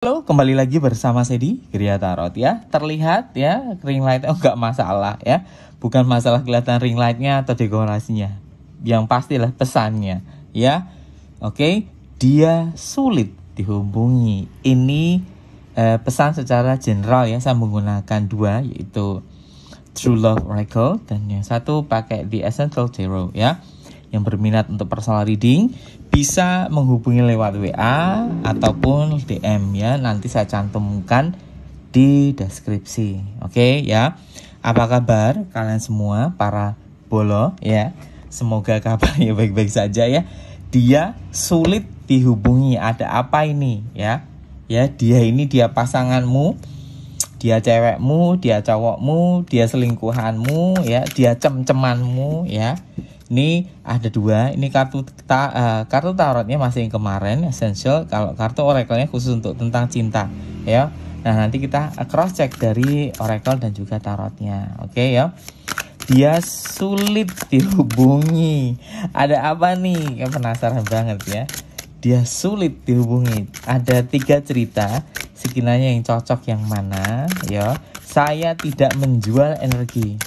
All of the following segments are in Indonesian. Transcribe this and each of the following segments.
Halo, kembali lagi bersama Sedi Gria Tarot ya. Terlihat ya ring lightnya enggak masalah ya. Bukan masalah kelihatan ring lightnya atau dekorasinya. Yang pastilah pesannya ya. Oke, dia sulit dihubungi. Ini pesan secara general ya. Saya menggunakan dua, yaitu True Love Oracle dan yang satu pakai The Essential Tarot ya. Yang berminat untuk personal reading bisa menghubungi lewat WA ataupun DM ya. Nanti saya cantumkan di deskripsi. Oke ya. Apa kabar kalian semua para bolo ya? Semoga kabarnya baik-baik saja ya. Dia sulit dihubungi. Ada apa ini ya? Ya, dia pasanganmu, dia cewekmu, dia cowokmu, dia selingkuhanmu ya, dia cem-cemanmu ya. Ini ada dua. Ini kartu tarotnya masih yang kemarin essential. Kalau kartu oracle-nya khusus untuk tentang cinta ya. Nah, nanti kita cross check dari oracle dan juga tarotnya. Oke ya. Dia sulit dihubungi. Ada apa nih? Penasaran banget ya. Dia sulit dihubungi. Ada 3 cerita. Sekiranya yang cocok yang mana ya. Saya tidak menjual energi,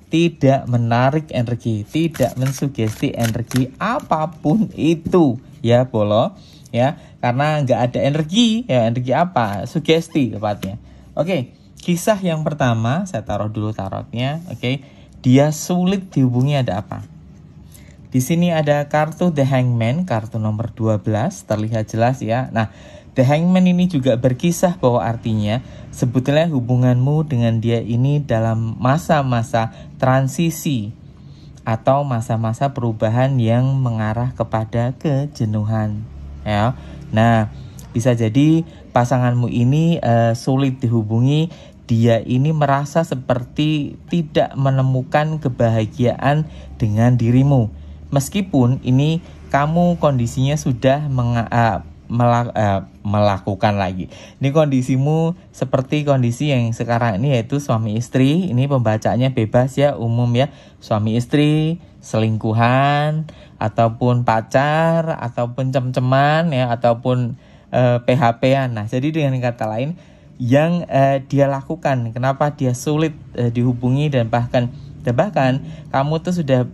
tidak menarik energi, tidak mensugesti energi apapun itu ya bolo ya, karena nggak ada energi ya. Energi apa? Sugesti tepatnya. Oke, kisah yang pertama saya taruh dulu tarotnya. Oke, dia sulit dihubungi. Ada apa? Di sini ada kartu The Hangman, kartu nomor 12, terlihat jelas ya. Nah, The Hangman ini juga berkisah bahwa artinya sebetulnya hubunganmu dengan dia ini dalam masa-masa transisi atau masa-masa perubahan yang mengarah kepada kejenuhan ya. Nah, bisa jadi pasanganmu ini sulit dihubungi. Dia ini merasa seperti tidak menemukan kebahagiaan dengan dirimu. Meskipun ini kamu kondisinya sudah melakukan lagi. Ini kondisimu seperti kondisi yang sekarang ini, yaitu suami istri. Ini pembacanya bebas ya, umum ya. Suami istri, selingkuhan, ataupun pacar, ataupun cem-ceman ya, ataupun PHP-an. Nah, jadi dengan kata lain yang dia lakukan, kenapa dia sulit dihubungi dan bahkan kamu tuh sudah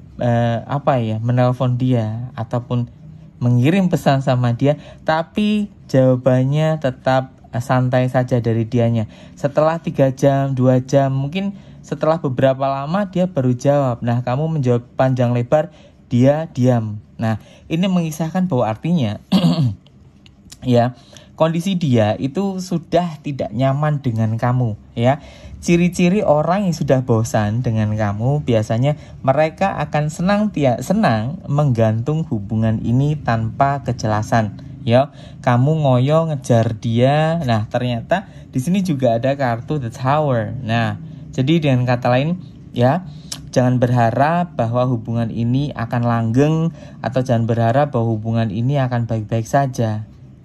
menelpon dia ataupun mengirim pesan sama dia, tapi jawabannya tetap santai saja dari dianya. Setelah 3 jam, 2 jam, mungkin setelah beberapa lama dia baru jawab. Nah, kamu menjawab panjang lebar, dia diam. Nah, ini mengisahkan bahwa artinya ya, kondisi dia itu sudah tidak nyaman dengan kamu ya. Ciri-ciri orang yang sudah bosan dengan kamu, biasanya mereka akan senang menggantung hubungan ini tanpa kejelasan ya. Kamu ngoyo ngejar dia. Nah, ternyata di sini juga ada kartu The Tower. Nah, jadi dengan kata lain ya, jangan berharap bahwa hubungan ini akan langgeng, atau jangan berharap bahwa hubungan ini akan baik-baik saja.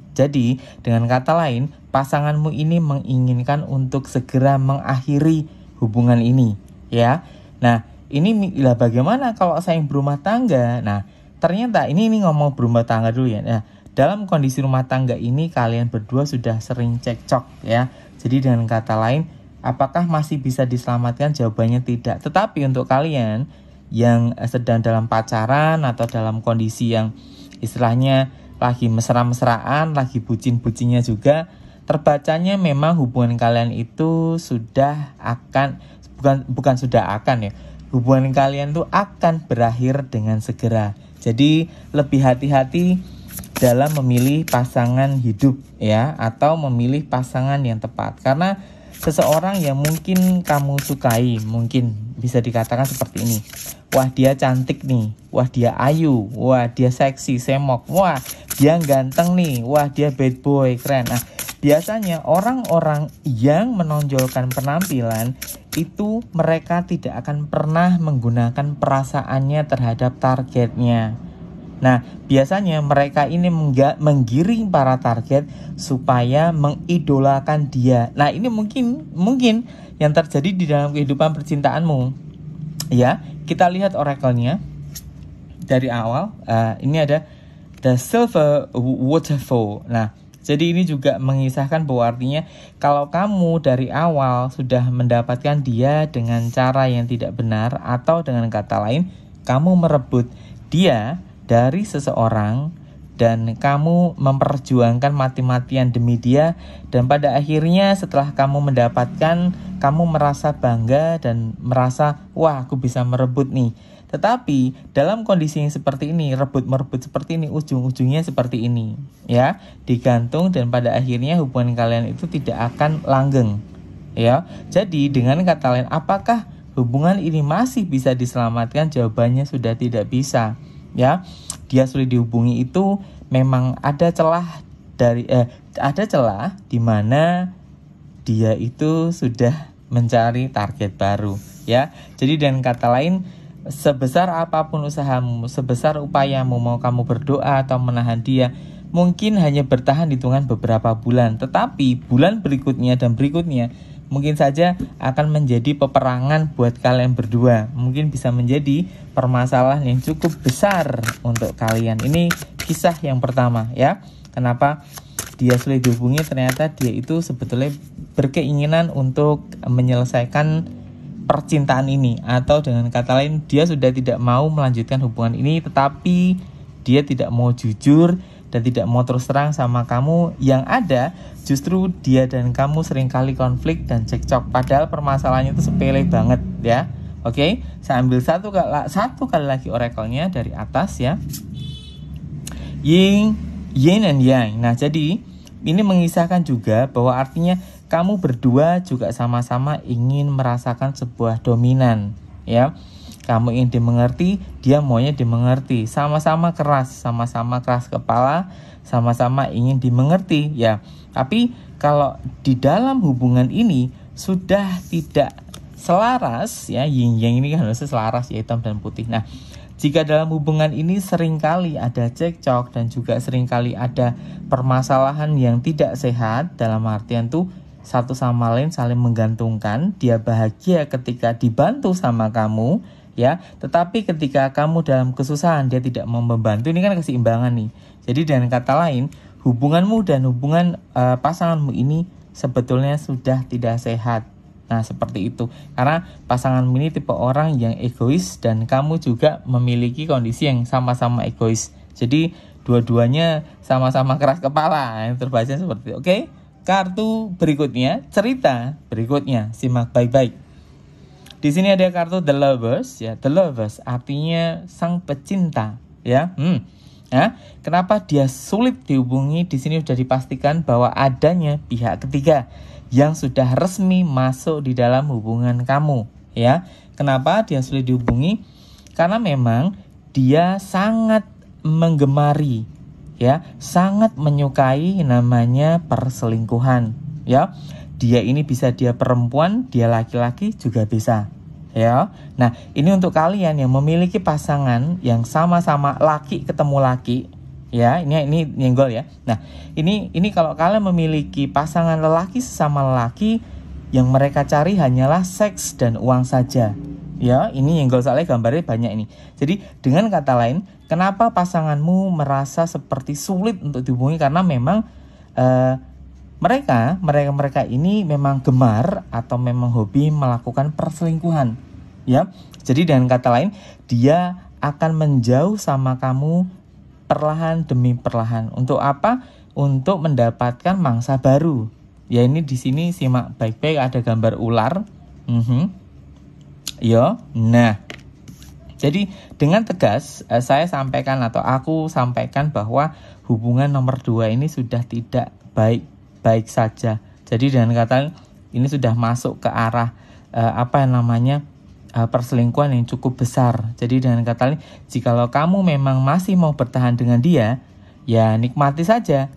Jadi, dengan kata lain, pasanganmu ini menginginkan untuk segera mengakhiri hubungan ini, ya. Nah, ini lah bagaimana kalau saya yang berumah tangga? Nah, ternyata ini ngomong berumah tangga dulu ya. Nah, dalam kondisi rumah tangga ini kalian berdua sudah sering cekcok, ya. Jadi dengan kata lain, apakah masih bisa diselamatkan? Jawabannya tidak. Tetapi untuk kalian yang sedang dalam pacaran atau dalam kondisi yang istilahnya lagi mesra-mesraan, lagi bucin-bucinnya juga, terbacanya memang hubungan kalian itu sudah akan, bukan sudah akan ya, hubungan kalian tuh akan berakhir dengan segera. Jadi lebih hati-hati dalam memilih pasangan hidup ya, atau memilih pasangan yang tepat. Karena seseorang yang mungkin kamu sukai, mungkin bisa dikatakan seperti ini. Wah, dia cantik nih, wah dia ayu, wah dia seksi, semok, wah dia ganteng nih, wah dia bad boy, keren. Nah, biasanya orang-orang yang menonjolkan penampilan itu mereka tidak akan pernah menggunakan perasaannya terhadap targetnya. Nah, biasanya mereka ini menggiring para target supaya mengidolakan dia. Nah, ini mungkin yang terjadi di dalam kehidupan percintaanmu. Ya, kita lihat oracle-nya dari awal. Ini ada The Silver Waterfall. Nah, Jadi ini juga mengisahkan bahwa artinya kalau kamu dari awal sudah mendapatkan dia dengan cara yang tidak benar, atau dengan kata lain kamu merebut dia dari seseorang dan kamu memperjuangkan mati-matian demi dia, dan pada akhirnya setelah kamu mendapatkan, kamu merasa bangga dan merasa wah aku bisa merebut nih. Tetapi dalam kondisi yang seperti ini, rebut-merebut seperti ini, ujung-ujungnya seperti ini, ya, digantung, dan pada akhirnya hubungan kalian itu tidak akan langgeng, ya. Jadi dengan kata lain, apakah hubungan ini masih bisa diselamatkan? Jawabannya sudah tidak bisa, ya. Dia sulit dihubungi itu memang ada celah di mana dia itu sudah mencari target baru, ya. Jadi dengan kata lain, sebesar apapun usahamu, sebesar upayamu, mau kamu berdoa atau menahan dia, mungkin hanya bertahan hitungan beberapa bulan, tetapi bulan berikutnya dan berikutnya mungkin saja akan menjadi peperangan buat kalian berdua. Mungkin bisa menjadi permasalahan yang cukup besar untuk kalian. Ini kisah yang pertama, ya. Kenapa dia sulit dihubungi? Ternyata dia itu sebetulnya berkeinginan untuk menyelesaikan percintaan ini, atau dengan kata lain dia sudah tidak mau melanjutkan hubungan ini, tetapi dia tidak mau jujur dan tidak mau terus terang sama kamu. Yang ada justru dia dan kamu seringkali konflik dan cekcok, padahal permasalahannya itu sepele banget, ya. Oke, saya ambil satu kali lagi oracle-nya dari atas, ya. Yin and Yang. Nah, jadi ini mengisahkan juga bahwa artinya kamu berdua juga sama-sama ingin merasakan sebuah dominan, ya. Kamu ingin dimengerti, dia maunya dimengerti. Sama-sama keras kepala, sama-sama ingin dimengerti, ya. Tapi kalau di dalam hubungan ini sudah tidak selaras, ya, yin yang ini kan harusnya selaras, ya, hitam dan putih. Nah, jika dalam hubungan ini seringkali ada cekcok dan juga seringkali ada permasalahan yang tidak sehat, dalam artian tuh satu sama lain saling menggantungkan, dia bahagia ketika dibantu sama kamu, ya, tetapi ketika kamu dalam kesusahan dia tidak mau membantu. Ini kan keseimbangan nih. Jadi dengan kata lain, hubunganmu dan hubungan pasanganmu ini sebetulnya sudah tidak sehat. Nah, seperti itu. Karena pasanganmu ini tipe orang yang egois dan kamu juga memiliki kondisi yang sama-sama egois. Jadi dua-duanya sama-sama keras kepala. Yang terbaca seperti itu. Oke? Kartu berikutnya, cerita berikutnya, simak baik-baik. Di sini ada kartu The Lovers, ya. The Lovers artinya sang pecinta, ya. Nah, kenapa dia sulit dihubungi? Di sini sudah dipastikan bahwa adanya pihak ketiga yang sudah resmi masuk di dalam hubungan kamu, ya. Kenapa dia sulit dihubungi? Karena memang dia sangat menggemari, ya, sangat menyukai namanya perselingkuhan, ya. Dia ini bisa dia perempuan, dia laki-laki juga bisa, ya. Nah, ini untuk kalian yang memiliki pasangan yang sama-sama laki ketemu laki, ya. Ini nyenggol, ya. Nah, ini kalau kalian memiliki pasangan lelaki sesama lelaki yang mereka cari hanyalah seks dan uang saja, ya. Ini nyenggol soalnya gambarnya banyak ini. Jadi dengan kata lain, kenapa pasanganmu merasa seperti sulit untuk dihubungi? Karena memang mereka ini memang gemar atau memang hobi melakukan perselingkuhan, ya. Jadi dengan kata lain, dia akan menjauh sama kamu perlahan demi perlahan. Untuk apa? Untuk mendapatkan mangsa baru. Ya, ini di sini simak baik-baik, ada gambar ular. Yo. Nah, jadi dengan tegas saya sampaikan atau aku sampaikan bahwa hubungan nomor 2 ini sudah tidak baik saja. Jadi dengan kata ini sudah masuk ke arah perselingkuhan yang cukup besar. Jadi dengan kata lain, jikalau kamu memang masih mau bertahan dengan dia, ya nikmati saja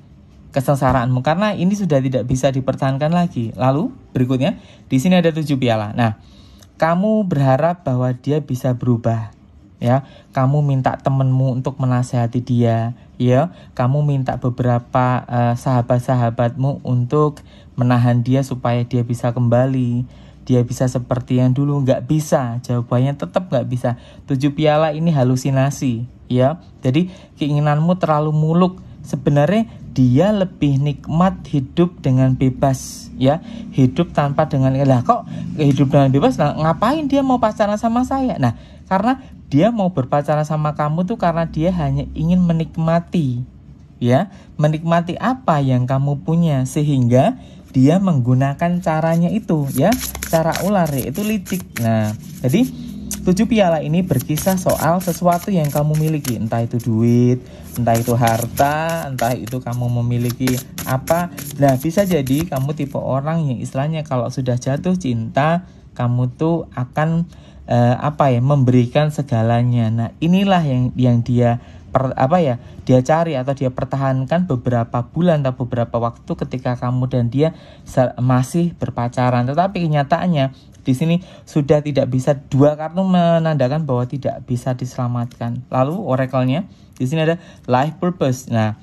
kesengsaraanmu, karena ini sudah tidak bisa dipertahankan lagi. Lalu berikutnya di sini ada 7 piala. Nah, kamu berharap bahwa dia bisa berubah, ya. Kamu minta temenmu untuk menasehati dia, ya. Kamu minta beberapa sahabat-sahabatmu untuk menahan dia supaya dia bisa kembali, dia bisa seperti yang dulu. Nggak bisa, jawabannya tetap nggak bisa. 7 piala ini halusinasi, ya. Jadi keinginanmu terlalu muluk. Sebenarnya dia lebih nikmat hidup dengan bebas, ya, hidup tanpa dengan lah kok hidup dengan bebas, nah, ngapain dia mau pacaran sama saya? Nah, karena dia mau berpacaran sama kamu tuh karena dia hanya ingin menikmati, ya, menikmati apa yang kamu punya, sehingga dia menggunakan caranya itu, ya, cara ular, yaitu licik. Nah, jadi 7 piala ini berkisah soal sesuatu yang kamu miliki, entah itu duit, entah itu harta, entah itu kamu memiliki apa. Nah, bisa jadi kamu tipe orang yang istilahnya kalau sudah jatuh cinta, kamu tuh akan memberikan segalanya. Nah, inilah yang dia dia cari atau dia pertahankan beberapa bulan atau beberapa waktu ketika kamu dan dia masih berpacaran. Tetapi kenyataannya di sini sudah tidak bisa, 2 kartu menandakan bahwa tidak bisa diselamatkan. Lalu oracle-nya di sini ada life purpose. Nah,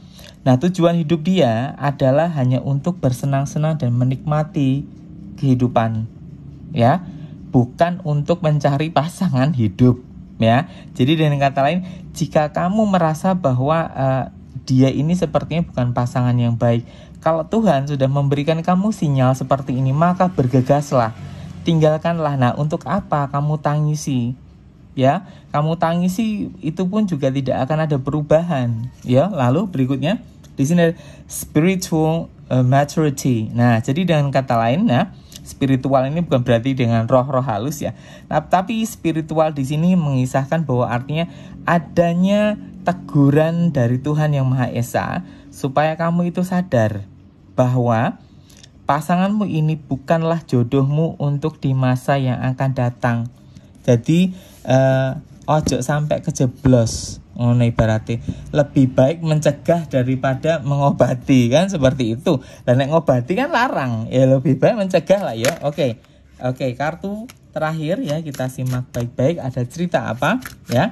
tujuan hidup dia adalah hanya untuk bersenang-senang dan menikmati kehidupan, ya, bukan untuk mencari pasangan hidup, ya. Jadi dengan kata lain, jika kamu merasa bahwa dia ini sepertinya bukan pasangan yang baik, kalau Tuhan sudah memberikan kamu sinyal seperti ini, maka bergegaslah, tinggalkanlah. Nah, untuk apa kamu tangisi? Ya, kamu tangisi itu pun juga tidak akan ada perubahan. Ya, lalu berikutnya di sini spiritual maturity. Nah, jadi dengan kata lain, spiritual ini bukan berarti dengan roh-roh halus, ya. Nah, tapi spiritual di sini mengisahkan bahwa artinya adanya teguran dari Tuhan Yang Maha Esa supaya kamu itu sadar bahwa pasanganmu ini bukanlah jodohmu untuk di masa yang akan datang. Jadi ojo sampai kejeblos. Ngono ibaratnya, lebih baik mencegah daripada mengobati, kan seperti itu. Dan nek ngobati kan larang, ya lebih baik mencegah lah, ya. Oke, kartu terakhir, ya, kita simak baik-baik ada cerita apa, ya.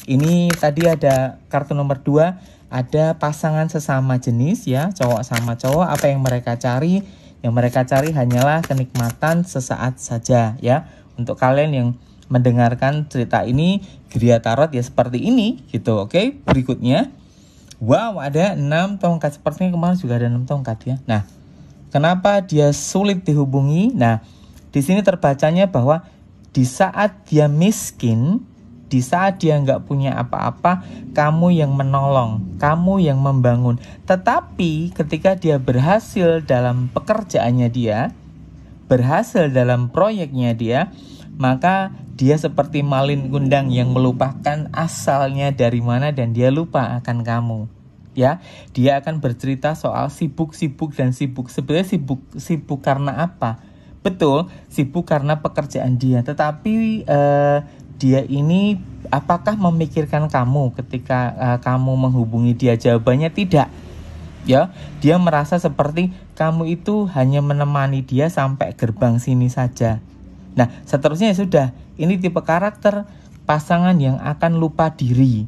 Ini tadi ada kartu nomor 2, ada pasangan sesama jenis, ya, cowok sama cowok. Apa yang mereka cari? Yang mereka cari hanyalah kenikmatan sesaat saja, ya. Untuk kalian yang mendengarkan cerita ini, Gria Tarot ya seperti ini gitu. Oke, berikutnya. Wow, ada 6 tongkat. Sepertinya kemarin juga ada 6 tongkat, ya. Nah, kenapa dia sulit dihubungi? Nah, di sini terbacanya bahwa di saat dia miskin, di saat dia nggak punya apa-apa, kamu yang menolong, kamu yang membangun. Tetapi ketika dia berhasil dalam pekerjaannya dia, berhasil dalam proyeknya dia, maka dia seperti malin kundang yang melupakan asalnya dari mana dan dia lupa akan kamu. Ya, dia akan bercerita soal sibuk dan sibuk. Sebenarnya sibuk karena apa? Betul, sibuk karena pekerjaan dia. Tetapi dia ini apakah memikirkan kamu ketika kamu menghubungi dia? Jawabannya tidak. Ya, dia merasa seperti kamu itu hanya menemani dia sampai gerbang sini saja. Nah, seterusnya sudah. Ini tipe karakter pasangan yang akan lupa diri.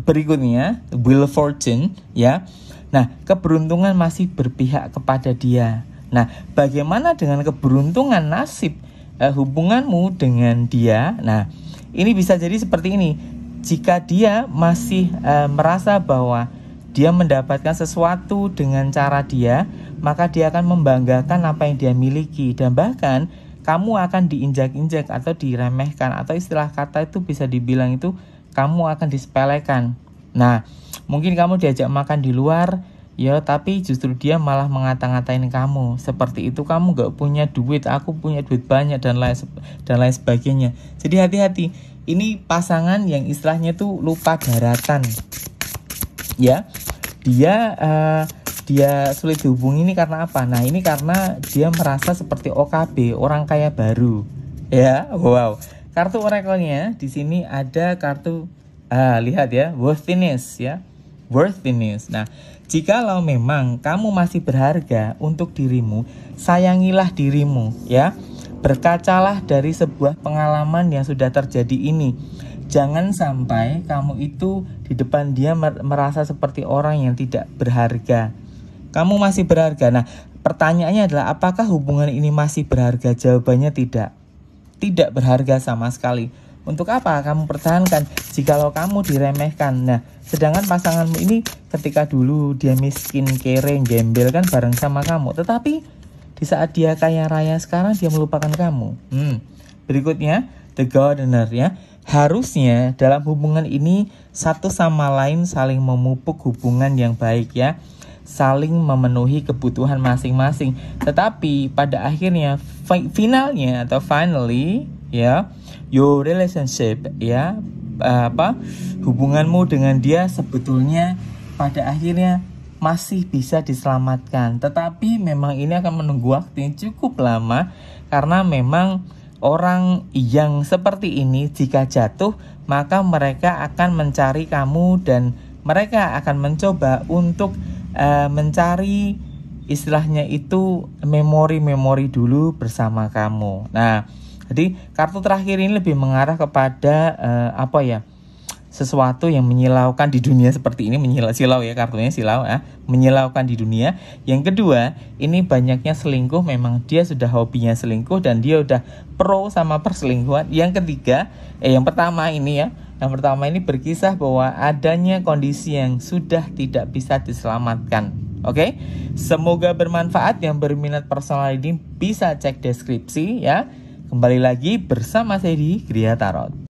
Berikutnya, Wheel of Fortune, ya. Nah, keberuntungan masih berpihak kepada dia. Nah, bagaimana dengan keberuntungan nasib hubunganmu dengan dia? Nah, ini bisa jadi seperti ini. Jika dia masih merasa bahwa dia mendapatkan sesuatu dengan cara dia, maka dia akan membanggakan apa yang dia miliki. Dan bahkan kamu akan diinjak-injak atau diremehkan, atau istilah kata itu bisa dibilang itu kamu akan disepelekan. Nah, mungkin kamu diajak makan di luar, ya, tapi justru dia malah mengata-ngatain kamu. Seperti itu, kamu gak punya duit, aku punya duit banyak, dan lain sebagainya. Jadi hati-hati, ini pasangan yang istilahnya tuh lupa daratan. Ya, dia sulit dihubungi ini karena apa? Nah, ini karena dia merasa seperti OKB, orang kaya baru. Ya, wow. Kartu oracle-nya di sini ada kartu lihat ya, worthiness, ya. Worthiness. Nah, jikalau memang kamu masih berharga untuk dirimu, sayangilah dirimu, ya. Berkacalah dari sebuah pengalaman yang sudah terjadi ini. Jangan sampai kamu itu di depan dia merasa seperti orang yang tidak berharga. Kamu masih berharga. Nah, pertanyaannya adalah apakah hubungan ini masih berharga? Jawabannya tidak. Tidak berharga sama sekali. Untuk apa kamu pertahankan jikalau kamu diremehkan? Nah, sedangkan pasanganmu ini ketika dulu dia miskin, kere, gembel kan bareng sama kamu, tetapi di saat dia kaya raya sekarang dia melupakan kamu. Berikutnya, the gardener ya. Harusnya dalam hubungan ini satu sama lain saling memupuk hubungan yang baik ya, saling memenuhi kebutuhan masing-masing. Tetapi pada akhirnya finally ya, your relationship ya, hubunganmu dengan dia sebetulnya pada akhirnya masih bisa diselamatkan. Tetapi memang ini akan menunggu waktu yang cukup lama, karena memang orang yang seperti ini jika jatuh maka mereka akan mencari kamu dan mereka akan mencoba untuk mencari istilahnya itu memori-memori dulu bersama kamu. Nah, jadi kartu terakhir ini lebih mengarah kepada sesuatu yang menyilaukan di dunia seperti ini, silau ya, kartunya silau ya, menyilaukan di dunia. Yang kedua, ini banyaknya selingkuh, memang dia sudah hobinya selingkuh dan dia udah pro sama perselingkuhan. Yang ketiga, yang pertama ini berkisah bahwa adanya kondisi yang sudah tidak bisa diselamatkan. Oke, semoga bermanfaat. Yang berminat personal reading bisa cek deskripsi ya. Kembali lagi bersama saya di Gria Tarot.